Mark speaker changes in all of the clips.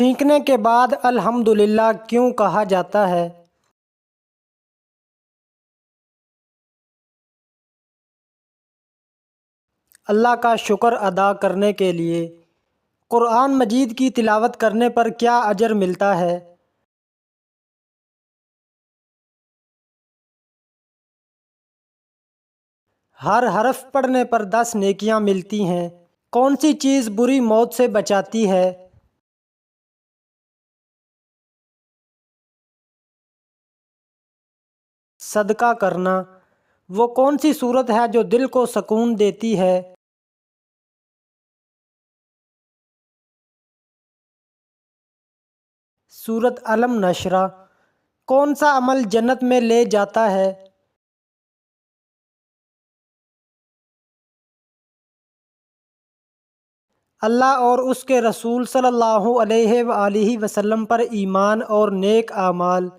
Speaker 1: چھینکنے کے بعد الحمدللہ کیوں کہا جاتا ہے؟ اللہ کا شکر ادا کرنے کے لیے۔ قرآن مجید کی تلاوت کرنے پر کیا اجر ملتا ہے؟ ہر حرف پڑھنے پر 10 نیکیاں ملتی ہیں۔ کون سی چیز بری موت سے بچاتی ہے؟ صدقہ کرنا۔ وہ کون سی صورت ہے جو دل کو سکون دیتی ہے؟ سورۃ علم نشرہ۔ کون سا عمل جنت میں لے جاتا ہے؟ اللہ اور اس کے رسول صلی اللہ علیہ وآلہ وسلم پر ایمان اور نیک اعمال۔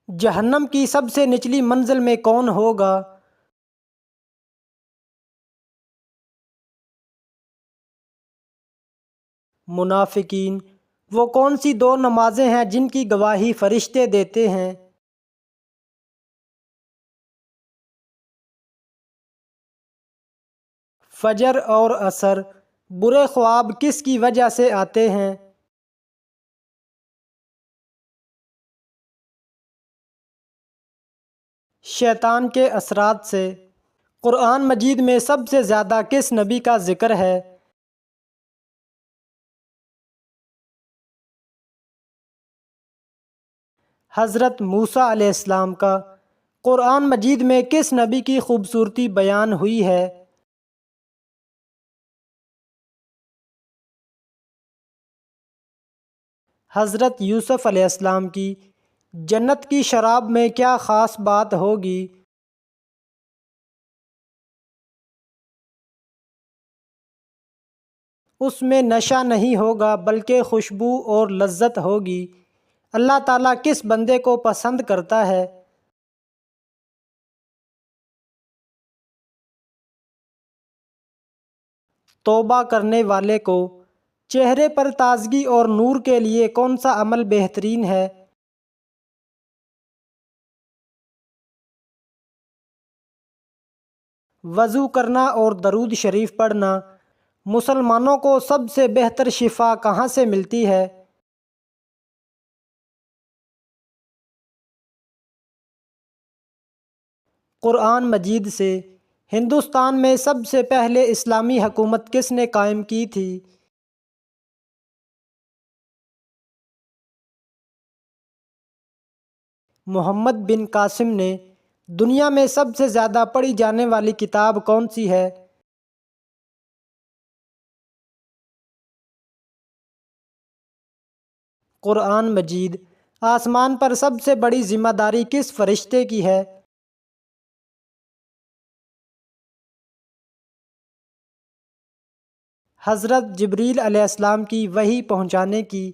Speaker 1: جہنم کی سب سے نچلی منزل میں کون ہوگا؟ منافقین۔ وہ کون سی 2 نمازیں ہیں جن کی گواہی فرشتے دیتے ہیں؟ فجر اور عصر۔ برے خواب کس کی وجہ سے آتے ہیں؟ شیطان کے اثرات سے۔ قرآن مجید میں سب سے زیادہ کس نبی کا ذکر ہے؟ حضرت موسیٰ علیہ السلام کا۔ قرآن مجید میں کس نبی کی خوبصورتی بیان ہوئی ہے؟ حضرت یوسف علیہ السلام کی۔ جنت کی شراب میں کیا خاص بات ہوگی؟ اس میں نشہ نہیں ہوگا بلکہ خوشبو اور لذت ہوگی۔ اللہ تعالیٰ کس بندے کو پسند کرتا ہے؟ توبہ کرنے والے کو۔ چہرے پر تازگی اور نور کے لیے کون سا عمل بہترین ہے؟ وضو کرنا اور درود شریف پڑھنا۔ مسلمانوں کو سب سے بہتر شفا کہاں سے ملتی ہے؟ قرآن مجید سے۔ ہندوستان میں سب سے پہلے اسلامی حکومت کس نے قائم کی تھی؟ محمد بن قاسم نے۔ دنیا میں سب سے زیادہ پڑھی جانے والی کتاب کون سی ہے؟ قرآن مجید۔ آسمان پر سب سے بڑی ذمہ داری کس فرشتے کی ہے؟ حضرت جبریل علیہ السلام کی وحی پہنچانے کی۔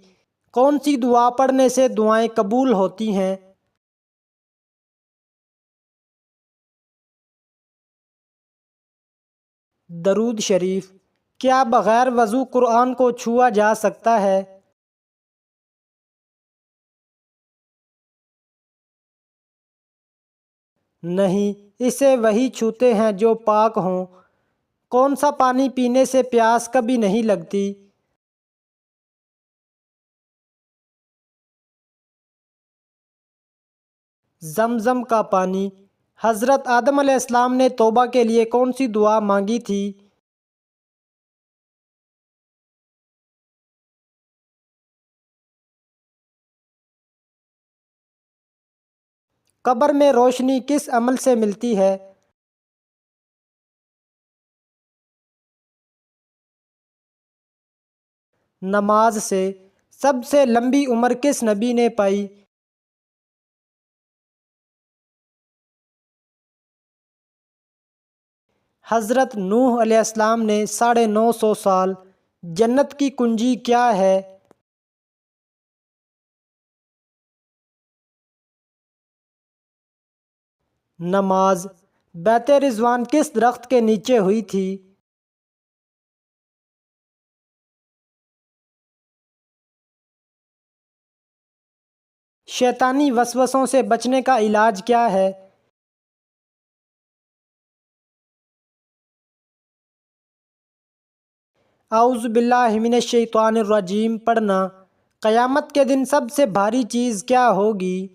Speaker 1: کون سی دعا پڑھنے سے دعائیں قبول ہوتی ہیں؟ درود شریف۔ کیا بغیر وضو قرآن کو چھوا جا سکتا ہے؟ نہیں، اسے وہی چھوتے ہیں جو پاک ہوں۔ کون سا پانی پینے سے پیاس کبھی نہیں لگتی؟ زمزم کا پانی۔ حضرت آدم علیہ السلام نے توبہ کے لیے کون سی دعا مانگی تھی؟ قبر میں روشنی کس عمل سے ملتی ہے؟ نماز سے۔ سب سے لمبی عمر کس نبی نے پائی؟ حضرت نوح علیہ السلام نے 950 سال۔ جنت کی کنجی کیا ہے؟ نماز۔ بیت رضوان کس درخت کے نیچے ہوئی تھی؟ شیطانی وسوسوں سے بچنے کا علاج کیا ہے؟ اعوذ باللہ من الشیطان الرجیم پڑھنا۔ قیامت کے دن سب سے بھاری چیز کیا ہوگی؟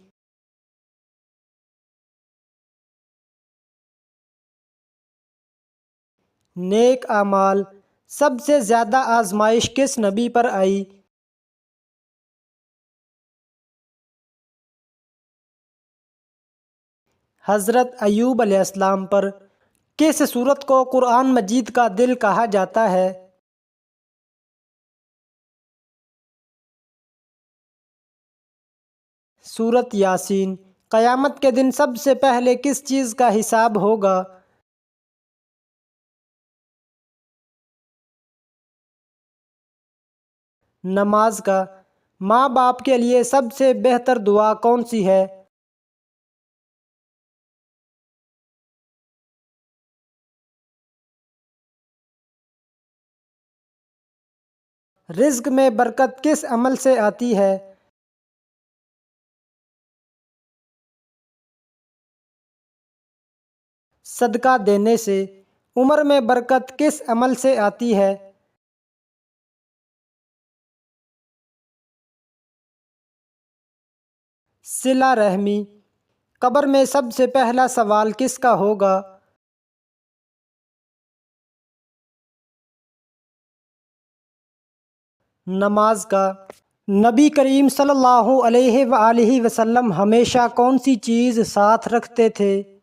Speaker 1: نیک اعمال۔ سب سے زیادہ آزمائش کس نبی پر آئی؟ حضرت ایوب علیہ السلام پر۔ کس سورت کو قرآن مجید کا دل کہا جاتا ہے؟ سورت یاسین۔ قیامت کے دن سب سے پہلے کس چیز کا حساب ہوگا؟ نماز کا۔ ماں باپ کے لیے سب سے بہتر دعا کون سی ہے؟ رزق میں برکت کس عمل سے آتی ہے؟ صدقہ دینے سے۔ عمر میں برکت کس عمل سے آتی ہے؟ صلہ رحمی۔ قبر میں سب سے پہلا سوال کس کا ہوگا؟ نماز کا۔ نبی کریم صلی اللہ علیہ وآلہ وسلم ہمیشہ کون سی چیز ساتھ رکھتے تھے؟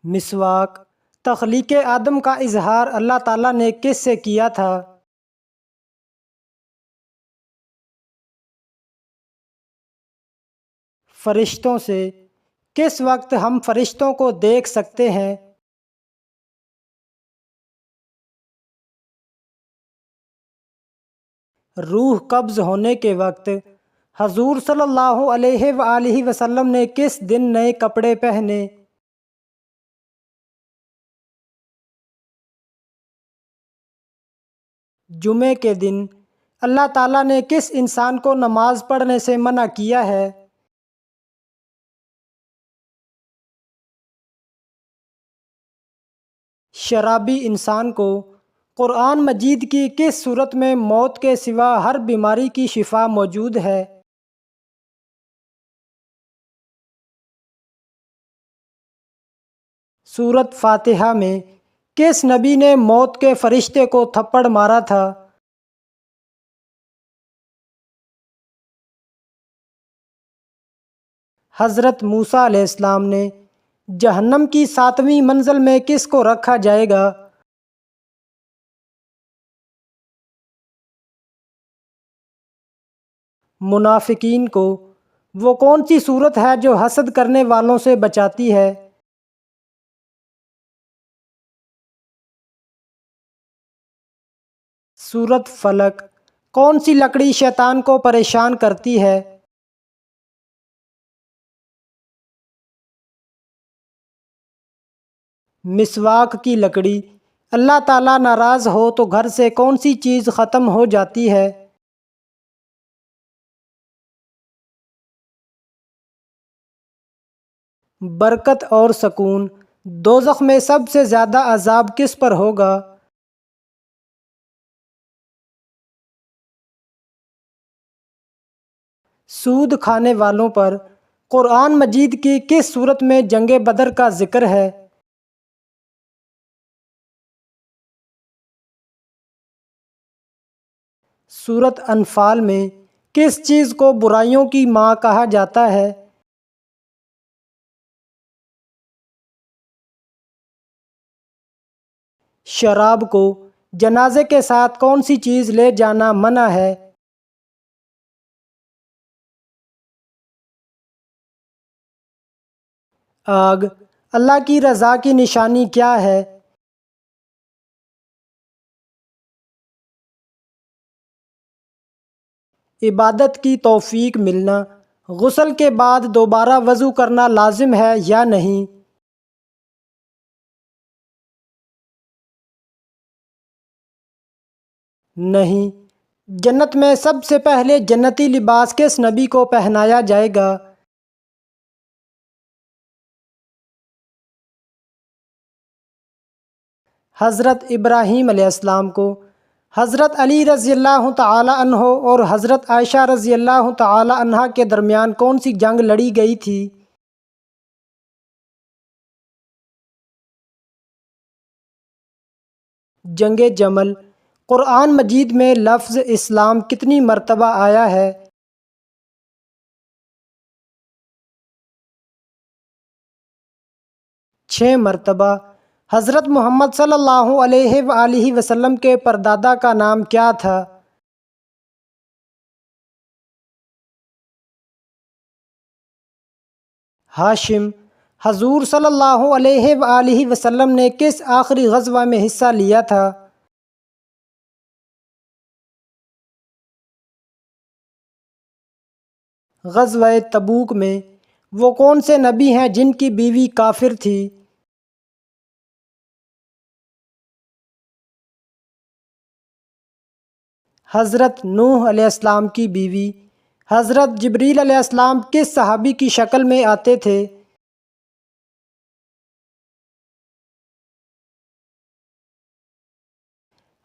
Speaker 1: مسواک۔ تخلیق آدم کا اظہار اللہ تعالیٰ نے کس سے کیا تھا؟ فرشتوں سے۔ کس وقت ہم فرشتوں کو دیکھ سکتے ہیں؟ روح قبض ہونے کے وقت۔ حضور صلی اللہ علیہ وآلہ وسلم نے کس دن نئے کپڑے پہنے؟ جمعے کے دن۔ اللہ تعالیٰ نے کس انسان کو نماز پڑھنے سے منع کیا ہے؟ شرابی انسان کو۔ قرآن مجید کی کس صورت میں موت کے سوا ہر بیماری کی شفا موجود ہے؟ سورت فاتحہ میں۔ کس نبی نے موت کے فرشتے کو تھپڑ مارا تھا؟ حضرت موسیٰ علیہ السلام نے۔ جہنم کی 7ویں منزل میں کس کو رکھا جائے گا؟ منافقین کو۔ وہ کون سی صورت ہے جو حسد کرنے والوں سے بچاتی ہے؟ سورت فلق۔ کون سی لکڑی شیطان کو پریشان کرتی ہے؟ مسواک کی لکڑی۔ اللہ تعالیٰ ناراض ہو تو گھر سے کون سی چیز ختم ہو جاتی ہے؟ برکت اور سکون۔ دوزخ میں سب سے زیادہ عذاب کس پر ہوگا؟ سود کھانے والوں پر۔ قرآن مجید کی کس صورت میں جنگ بدر کا ذکر ہے؟ سورت انفال میں۔ کس چیز کو برائیوں کی ماں کہا جاتا ہے؟ شراب کو۔ جنازے کے ساتھ کون سی چیز لے جانا منع ہے؟ آگ۔ اللہ کی رضا کی نشانی کیا ہے؟ عبادت کی توفیق ملنا۔ غسل کے بعد دوبارہ وضو کرنا لازم ہے یا نہیں؟ نہیں۔ جنت میں سب سے پہلے جنتی لباس کس نبی کو پہنایا جائے گا؟ حضرت ابراہیم علیہ السلام کو۔ حضرت علی رضی اللہ تعالی عنہ اور حضرت عائشہ رضی اللہ تعالی عنہا کے درمیان کون سی جنگ لڑی گئی تھی؟ جنگ جمل۔ قرآن مجید میں لفظ اسلام کتنی مرتبہ آیا ہے؟ 6 مرتبہ۔ حضرت محمد صلی اللہ علیہ وآلہ وسلم کے پردادا کا نام کیا تھا؟ ہاشم۔ حضور صلی اللہ علیہ وآلہ وسلم نے کس آخری غزوہ میں حصہ لیا تھا؟ غزوہ تبوک میں۔ وہ کون سے نبی ہیں جن کی بیوی کافر تھی؟ حضرت نوح علیہ السلام کی بیوی۔ حضرت جبریل علیہ السلام کس صحابی کی شکل میں آتے تھے؟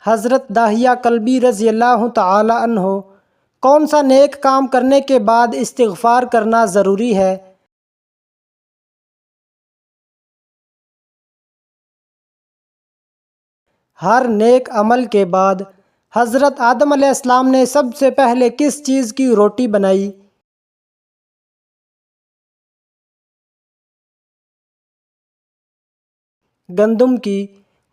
Speaker 1: حضرت داہیہ کلبی رضی اللہ تعالی عنہ۔ کون سا نیک کام کرنے کے بعد استغفار کرنا ضروری ہے؟ ہر نیک عمل کے بعد حضرت آدم علیہ السلام نے سب سے پہلے کس چیز کی روٹی بنائی؟ گندم کی۔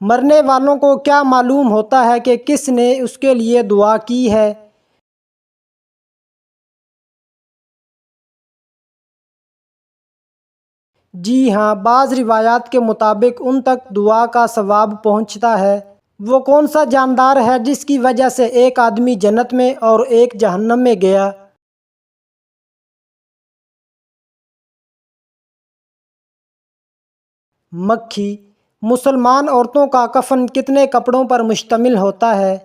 Speaker 1: مرنے والوں کو کیا معلوم ہوتا ہے کہ کس نے اس کے لیے دعا کی ہے؟ جی ہاں، بعض روایات کے مطابق ان تک دعا کا ثواب پہنچتا ہے۔ وہ کون سا جاندار ہے جس کی وجہ سے ایک آدمی جنت میں اور ایک جہنم میں گیا؟ مکھی۔ مسلمان عورتوں کا کفن کتنے کپڑوں پر مشتمل ہوتا ہے؟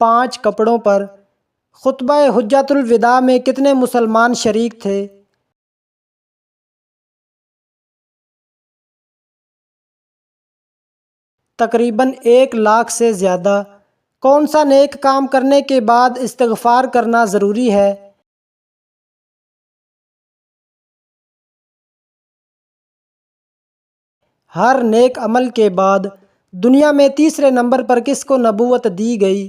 Speaker 1: 5 کپڑوں پر۔ خطبہ حجۃ الوداع میں کتنے مسلمان شریک تھے؟ تقریباً 1 لاکھ سے زیادہ۔ کون سا نیک کام کرنے کے بعد استغفار کرنا ضروری ہے؟ ہر نیک عمل کے بعد دنیا میں تیسرے نمبر پر کس کو نبوت دی گئی؟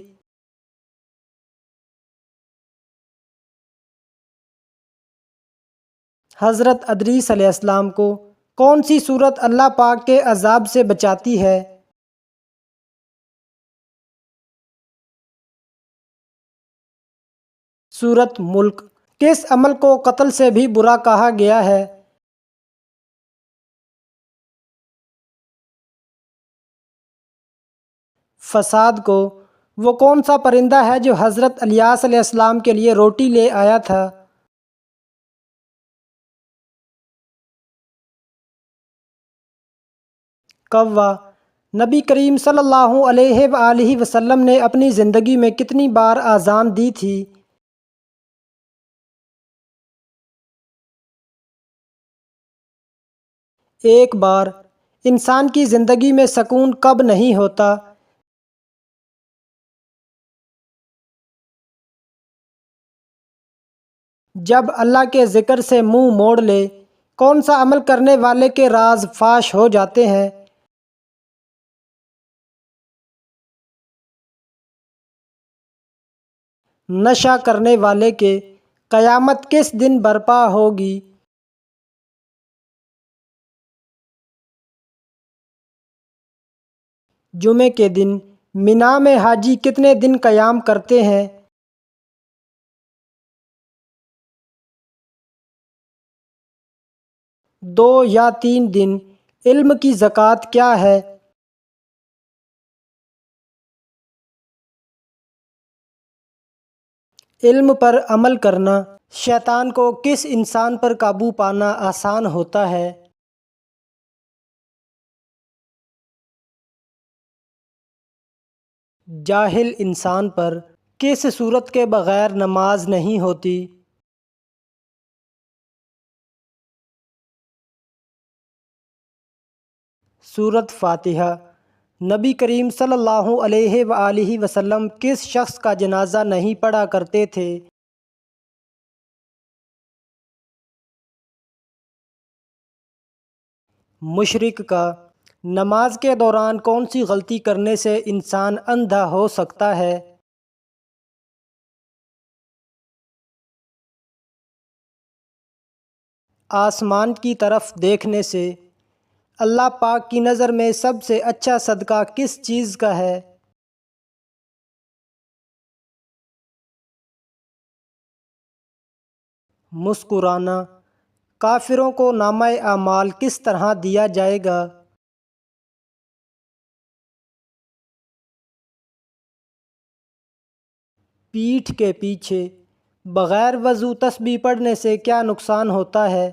Speaker 1: حضرت ادریس علیہ السلام کو۔ کون سی صورت اللہ پاک کے عذاب سے بچاتی ہے؟ سورۃ ملک۔ کس عمل کو قتل سے بھی برا کہا گیا ہے؟ فساد کو۔ وہ کون سا پرندہ ہے جو حضرت الیاس علیہ السلام کے لیے روٹی لے آیا تھا؟ کوا۔ نبی کریم صلی اللہ علیہ وآلہ وسلم نے اپنی زندگی میں کتنی بار اذان دی تھی؟ 1 بار۔ انسان کی زندگی میں سکون کب نہیں ہوتا؟ جب اللہ کے ذکر سے منہ موڑ لے۔ کون سا عمل کرنے والے کے راز فاش ہو جاتے ہیں؟ نشہ کرنے والے کے۔ قیامت کس دن برپا ہوگی؟ جمعے کے دن۔ مینا میں حاجی کتنے دن قیام کرتے ہیں؟ 2 یا 3 دن۔ علم کی زکوٰۃ کیا ہے؟ علم پر عمل کرنا۔ شیطان کو کس انسان پر قابو پانا آسان ہوتا ہے؟ جاہل انسان پر کس صورت کے بغیر نماز نہیں ہوتی؟ سورۃ فاتحہ۔ نبی کریم صلی اللہ علیہ وآلہ وسلم کس شخص کا جنازہ نہیں پڑھا کرتے تھے؟ مشرک کا۔ نماز کے دوران کون سی غلطی کرنے سے انسان اندھا ہو سکتا ہے؟ آسمان کی طرف دیکھنے سے۔ اللہ پاک کی نظر میں سب سے اچھا صدقہ کس چیز کا ہے؟ مسکرانا۔ کافروں کو نامہ اعمال کس طرح دیا جائے گا؟ پیٹھ کے پیچھے۔ بغیر وضو تسبیح پڑھنے سے کیا نقصان ہوتا ہے؟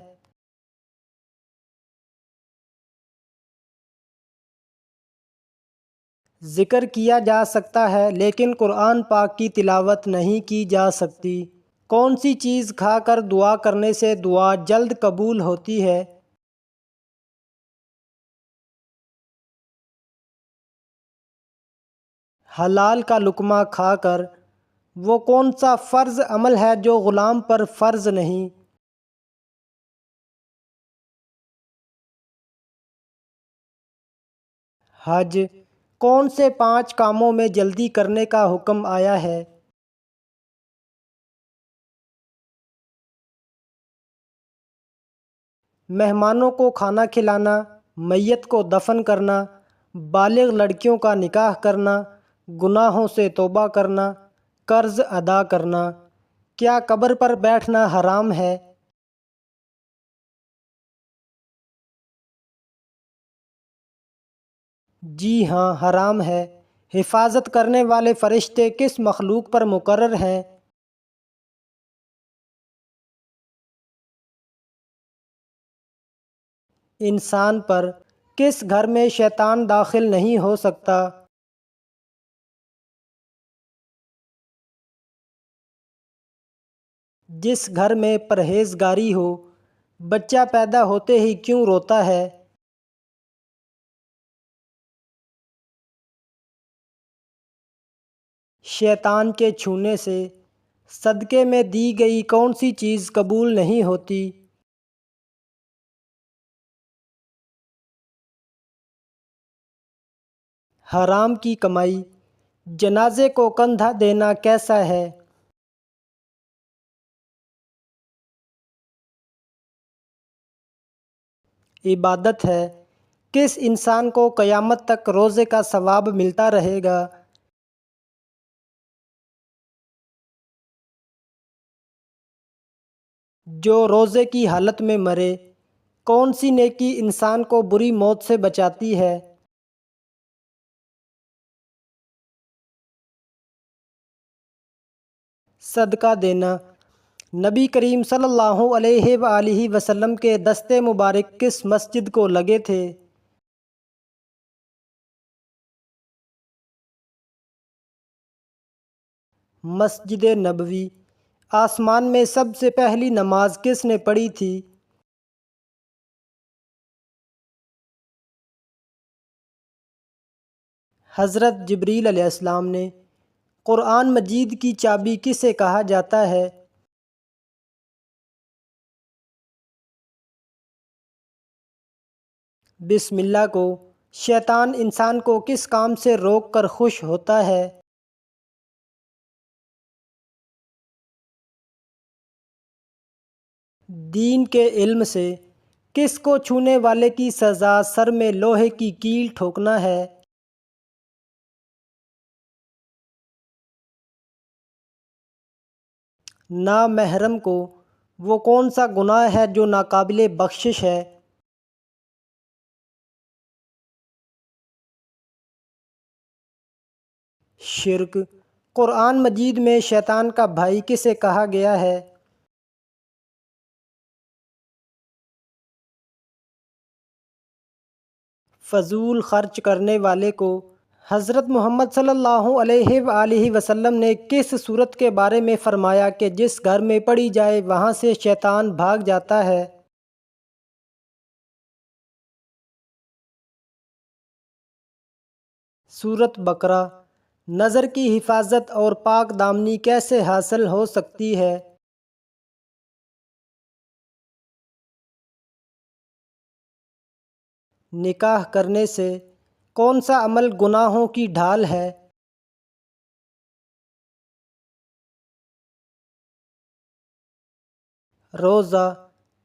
Speaker 1: ذکر کیا جا سکتا ہے لیکن قرآن پاک کی تلاوت نہیں کی جا سکتی۔ کون سی چیز کھا کر دعا کرنے سے دعا جلد قبول ہوتی ہے؟ حلال کا لقمہ کھا کر۔ وہ کون سا فرض عمل ہے جو غلام پر فرض نہیں؟ حج۔ کون سے 5 کاموں میں جلدی کرنے کا حکم آیا ہے؟ مہمانوں کو کھانا کھلانا، میت کو دفن کرنا، بالغ لڑکیوں کا نکاح کرنا، گناہوں سے توبہ کرنا، قرض ادا کرنا۔ کیا قبر پر بیٹھنا حرام ہے؟ جی ہاں، حرام ہے۔ حفاظت کرنے والے فرشتے کس مخلوق پر مقرر ہیں؟ انسان پر۔ کس گھر میں شیطان داخل نہیں ہو سکتا؟ جس گھر میں پرہیزگاری ہو۔ بچہ پیدا ہوتے ہی کیوں روتا ہے؟ شیطان کے چھونے سے۔ صدقے میں دی گئی کون سی چیز قبول نہیں ہوتی؟ حرام کی کمائی۔ جنازے کو کندھا دینا کیسا ہے؟ عبادت ہے۔ کس انسان کو قیامت تک روزے کا ثواب ملتا رہے گا؟ جو روزے کی حالت میں مرے۔ کون سی نیکی انسان کو بری موت سے بچاتی ہے؟ صدقہ دینا۔ نبی کریم صلی اللہ علیہ وآلہ وسلم کے دستے مبارک کس مسجد کو لگے تھے؟ مسجد نبوی۔ آسمان میں سب سے پہلی نماز کس نے پڑھی تھی؟ حضرت جبریل علیہ السلام نے۔ قرآن مجید کی چابی کسے کہا جاتا ہے؟ بسم اللہ کو۔ شیطان انسان کو کس کام سے روک کر خوش ہوتا ہے؟ دین کے علم سے۔ کس کو چھونے والے کی سزا سر میں لوہے کی کیل ٹھوکنا ہے؟ نامحرم کو۔ وہ کون سا گناہ ہے جو ناقابل بخشش ہے؟ شرک۔ قرآن مجید میں شیطان کا بھائی کسے کہا گیا ہے؟ فضول خرچ کرنے والے کو۔ حضرت محمد صلی اللہ علیہ وآلہ وسلم نے کس صورت کے بارے میں فرمایا کہ جس گھر میں پڑھی جائے وہاں سے شیطان بھاگ جاتا ہے؟ سورۃ بقرہ۔ نظر کی حفاظت اور پاک دامنی کیسے حاصل ہو سکتی ہے؟ نکاح کرنے سے۔ کون سا عمل گناہوں کی ڈھال ہے؟ روزہ۔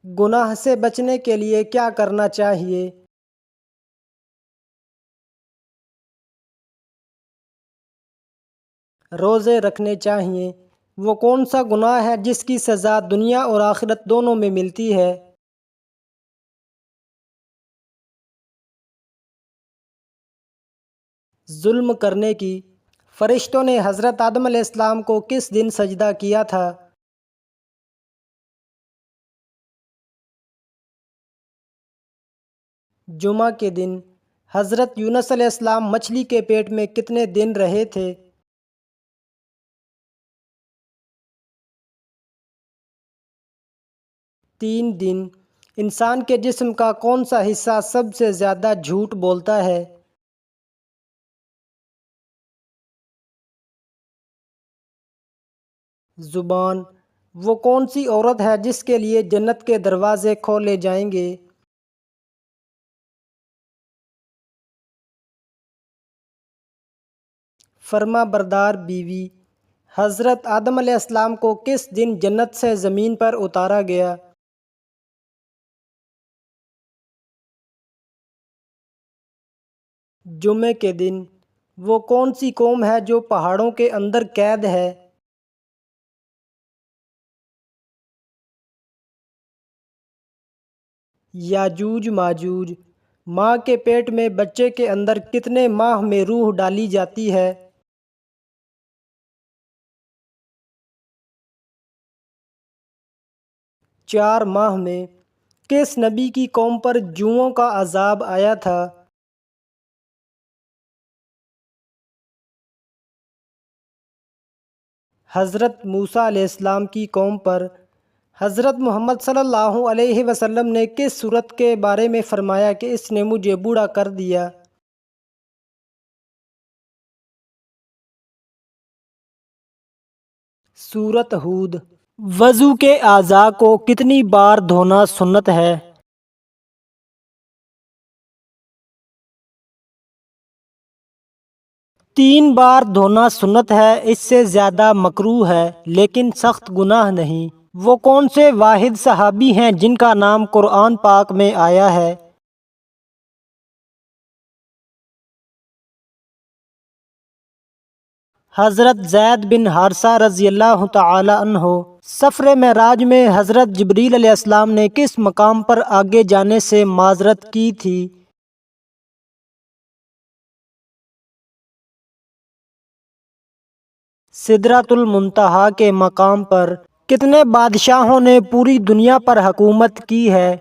Speaker 1: گناہ سے بچنے کے لیے کیا کرنا چاہیے؟ روزے رکھنے چاہیے۔ وہ کون سا گناہ ہے جس کی سزا دنیا اور آخرت دونوں میں ملتی ہے؟ ظلم کرنے کی۔ فرشتوں نے حضرت آدم علیہ السلام کو کس دن سجدہ کیا تھا؟ جمعہ کے دن۔ حضرت یونس علیہ السلام مچھلی کے پیٹ میں کتنے دن رہے تھے؟ تین دن۔ انسان کے جسم کا کون سا حصہ سب سے زیادہ جھوٹ بولتا ہے؟ زبان۔ وہ کون سی عورت ہے جس کے لیے جنت کے دروازے کھولے جائیں گے؟ فرما بردار بیوی۔ حضرت آدم علیہ السلام کو کس دن جنت سے زمین پر اتارا گیا؟ جمعے کے دن۔ وہ کون سی قوم ہے جو پہاڑوں کے اندر قید ہے؟ یاجوج ماجوج۔ ماں کے پیٹ میں بچے کے اندر کتنے ماہ میں روح ڈالی جاتی ہے؟ 4 ماہ میں۔ کس نبی کی قوم پر جوؤں کا عذاب آیا تھا؟ حضرت موسیٰ علیہ السلام کی قوم پر۔ حضرت محمد صلی اللہ علیہ وسلم نے کس صورت کے بارے میں فرمایا کہ اس نے مجھے بوڑھا کر دیا؟ سورۃ ہود۔ وضو کے اعضاء کو کتنی بار دھونا سنت ہے؟ 3 بار دھونا سنت ہے، اس سے زیادہ مکروہ ہے لیکن سخت گناہ نہیں۔ وہ کون سے واحد صحابی ہیں جن کا نام قرآن پاک میں آیا ہے؟ حضرت زید بن حارثہ رضی اللہ تعالی عنہ۔ سفر معراج میں حضرت جبریل علیہ السلام نے کس مقام پر آگے جانے سے معذرت کی تھی؟ سدرۃ المنتہا کے مقام پر۔ کتنے بادشاہوں نے پوری دنیا پر حکومت کی ہے؟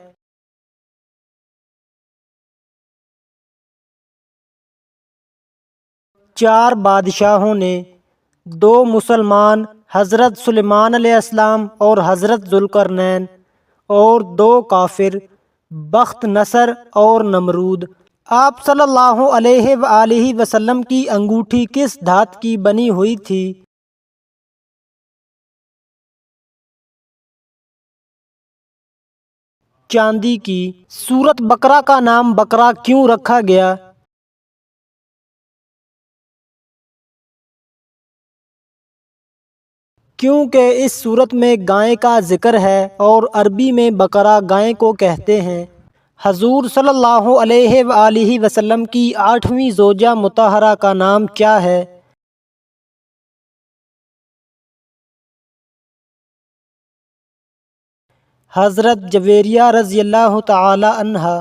Speaker 1: 4 بادشاہوں نے۔ 2 مسلمان، حضرت سلیمان علیہ السلام اور حضرت ذوالقرنین، اور 2 کافر، بخت نصر اور نمرود۔ آپ صلی اللہ علیہ وآلہ وسلم کی انگوٹھی کس دھات کی بنی ہوئی تھی؟ چاندی کی۔ سورۃ بقرہ کا نام بقرہ کیوں رکھا گیا؟ کیونکہ اس سورت میں گائے کا ذکر ہے اور عربی میں بقرہ گائے کو کہتے ہیں۔ حضور صلی اللہ علیہ وآلہ وسلم کی 8ویں زوجہ مطہرہ کا نام کیا ہے؟ حضرت جویریہ رضی اللہ تعالی عنہا۔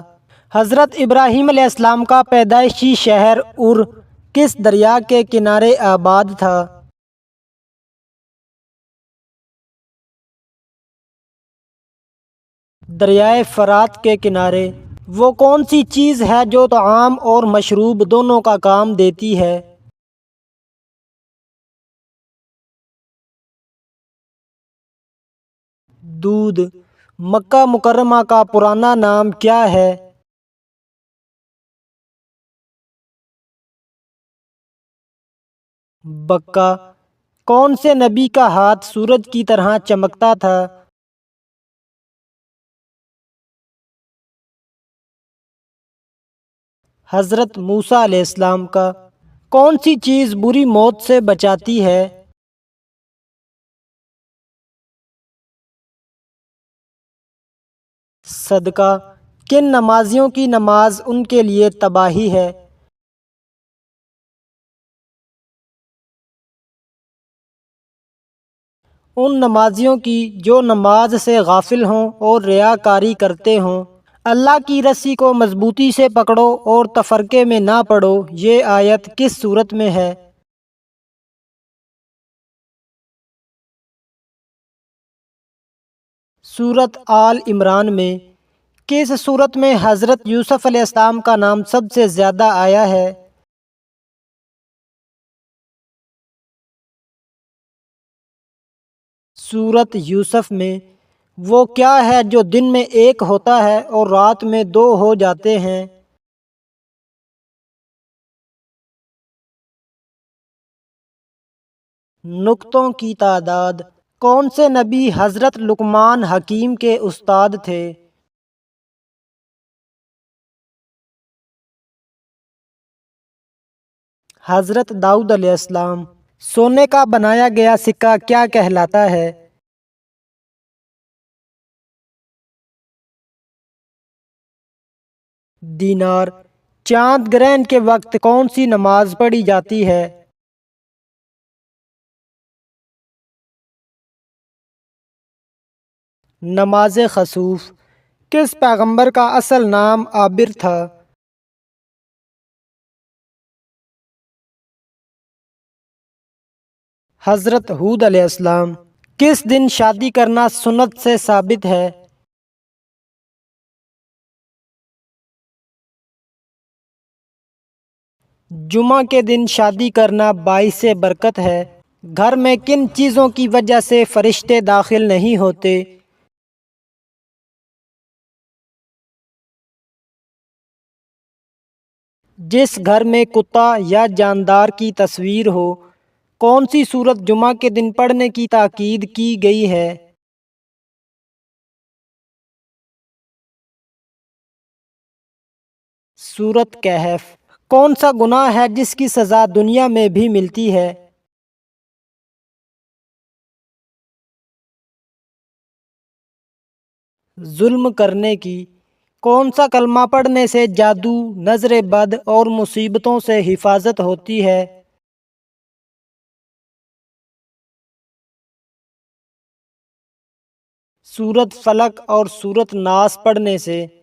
Speaker 1: حضرت ابراہیم علیہ السلام کا پیدائشی شہر ار کس دریا کے کنارے آباد تھا؟ دریائے فرات کے کنارے۔ وہ کون سی چیز ہے جو طعام اور مشروب دونوں کا کام دیتی ہے؟ دودھ۔ مکہ مکرمہ کا پرانا نام کیا ہے؟ بکہ۔ کون سے نبی کا ہاتھ سورج کی طرح چمکتا تھا؟ حضرت موسیٰ علیہ السلام کا۔ کون سی چیز بری موت سے بچاتی ہے؟ صدقہ۔ کن نمازیوں کی نماز ان کے لیے تباہی ہے؟ ان نمازیوں کی جو نماز سے غافل ہوں اور ریاکاری کرتے ہوں۔ اللہ کی رسی کو مضبوطی سے پکڑو اور تفرقے میں نہ پڑو، یہ آیت کس صورت میں ہے؟ سورۃ آل عمران میں۔ کس صورت میں حضرت یوسف علیہ السلام کا نام سب سے زیادہ آیا ہے؟ سورۃ یوسف میں۔ وہ کیا ہے جو دن میں ایک ہوتا ہے اور رات میں دو ہو جاتے ہیں؟ نقطوں کی تعداد۔ کون سے نبی حضرت لقمان حکیم کے استاد تھے؟ حضرت داؤد علیہ السلام۔ سونے کا بنایا گیا سکہ کیا کہلاتا ہے؟ دینار۔ چاند گرہن کے وقت کون سی نماز پڑھی جاتی ہے؟ نماز خسوف۔ کس پیغمبر کا اصل نام عابر تھا؟ حضرت ہود علیہ السلام۔ کس دن شادی کرنا سنت سے ثابت ہے؟ جمعہ کے دن شادی کرنا باعث برکت ہے۔ گھر میں کن چیزوں کی وجہ سے فرشتے داخل نہیں ہوتے؟ جس گھر میں کتا یا جاندار کی تصویر ہو، کون سی سورت جمعہ کے دن پڑھنے کی تاکید کی گئی ہے؟ سورت کہف۔ کون سا گناہ ہے جس کی سزا دنیا میں بھی ملتی ہے؟ ظلم کرنے کی۔ کون سا کلمہ پڑھنے سے جادو، نظر بد اور مصیبتوں سے حفاظت ہوتی ہے؟ سورت فلق اور سورت ناس پڑھنے سے